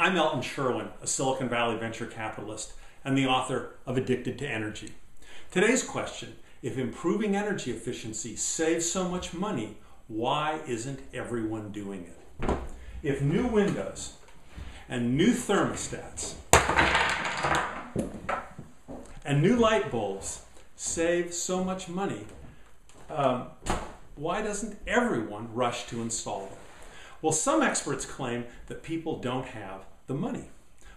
I'm Elton Sherwin, a Silicon Valley venture capitalist and the author of Addicted to Energy. Today's question: if improving energy efficiency saves so much money, why isn't everyone doing it? If new windows and new thermostats and new light bulbs save so much money, why doesn't everyone rush to install them? Well, some experts claim that people don't have the money.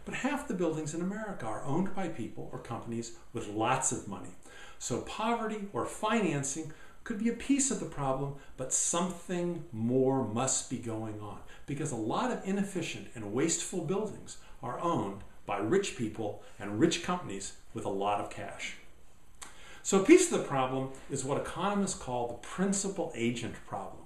But half the buildings in America are owned by people or companies with lots of money. So poverty or financing could be a piece of the problem, but something more must be going on, because a lot of inefficient and wasteful buildings are owned by rich people and rich companies with a lot of cash. So a piece of the problem is what economists call the principal agent problem,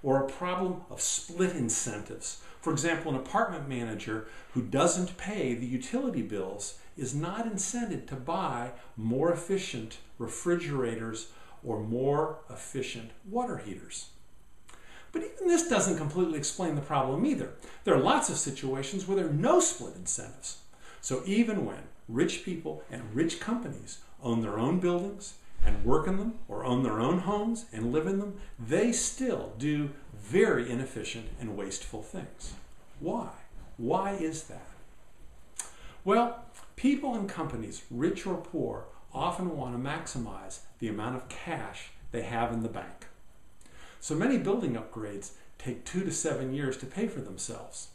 or a problem of split incentives. For example, an apartment manager who doesn't pay the utility bills is not incented to buy more efficient refrigerators or more efficient water heaters. But even this doesn't completely explain the problem either. There are lots of situations where there are no split incentives. So even when rich people and rich companies own their own buildings and work in them, or own their own homes and live in them, they still do very inefficient and wasteful things. Why? Why is that? Well, people and companies, rich or poor, often want to maximize the amount of cash they have in the bank. So many building upgrades take 2 to 7 years to pay for themselves.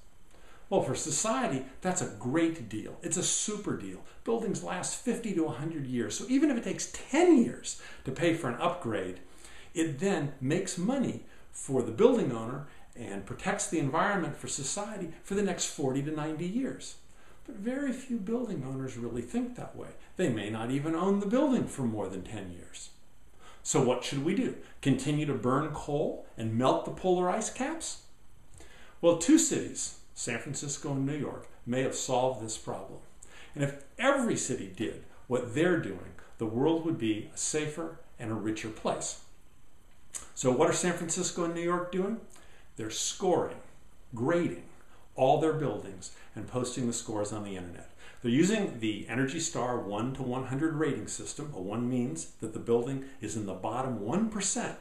Well, for society, that's a great deal. It's a super deal. Buildings last 50 to 100 years. So even if it takes 10 years to pay for an upgrade, it then makes money for the building owner and protects the environment for society for the next 40 to 90 years. But very few building owners really think that way. They may not even own the building for more than 10 years. So what should we do? Continue to burn coal and melt the polar ice caps? Well, 2 cities, San Francisco and New York, may have solved this problem. And if every city did what they're doing, the world would be a safer and a richer place. So what are San Francisco and New York doing? They're scoring, grading all their buildings and posting the scores on the internet. They're using the Energy Star 1 to 100 rating system. A 1 means that the building is in the bottom 1%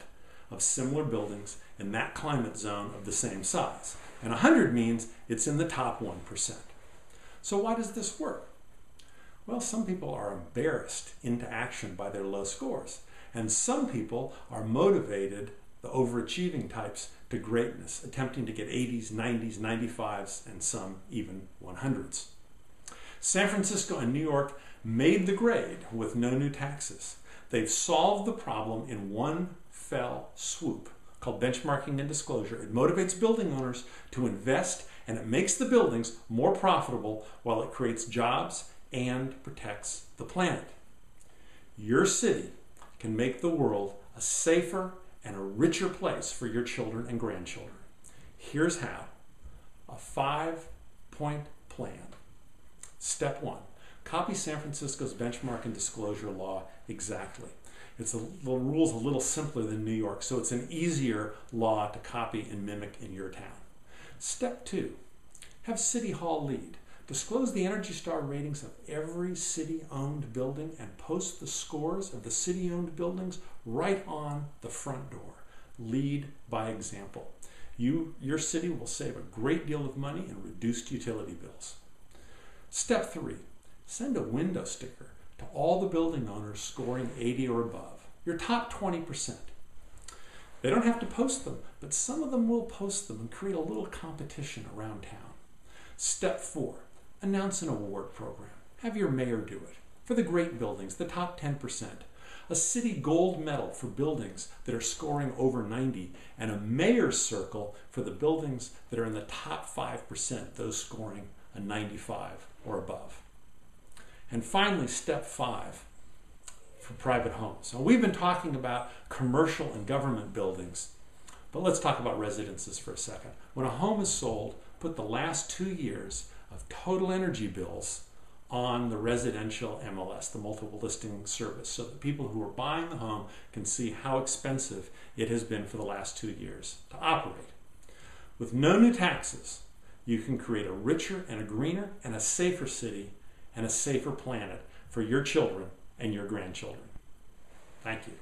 of similar buildings in that climate zone of the same size. And 100 means it's in the top 1%. So why does this work? Well, some people are embarrassed into action by their low scores. And some people are motivated, the overachieving types, to greatness, attempting to get 80s, 90s, 95s, and some even 100s. San Francisco and New York made the grade with no new taxes. They've solved the problem in one fell swoop, called benchmarking and disclosure. It motivates building owners to invest, and it makes the buildings more profitable while it creates jobs and protects the planet. Your city can make the world a safer and a richer place for your children and grandchildren. Here's how. A 5-point plan. Step 1. Copy San Francisco's benchmark and disclosure law exactly. The rule's a little simpler than New York, so it's an easier law to copy and mimic in your town. Step 2, have City Hall lead. Disclose the Energy Star ratings of every city-owned building and post the scores of the city-owned buildings right on the front door. Lead by example. Your city will save a great deal of money and reduced utility bills. Step 3, send a window sticker to all the building owners scoring 80 or above, your top 20%. They don't have to post them, but some of them will post them and create a little competition around town. Step 4, announce an award program. Have your mayor do it. For the great buildings, the top 10%. A city gold medal for buildings that are scoring over 90, and a mayor's circle for the buildings that are in the top 5%, those scoring a 95 or above. And finally, step 5 for private homes. Now, we've been talking about commercial and government buildings, but let's talk about residences for a second. When a home is sold, put the last 2 years of total energy bills on the residential MLS, the multiple listing service, so that people who are buying the home can see how expensive it has been for the last 2 years to operate. With no new taxes, you can create a richer and a greener and a safer city and a safer planet for your children and your grandchildren. Thank you.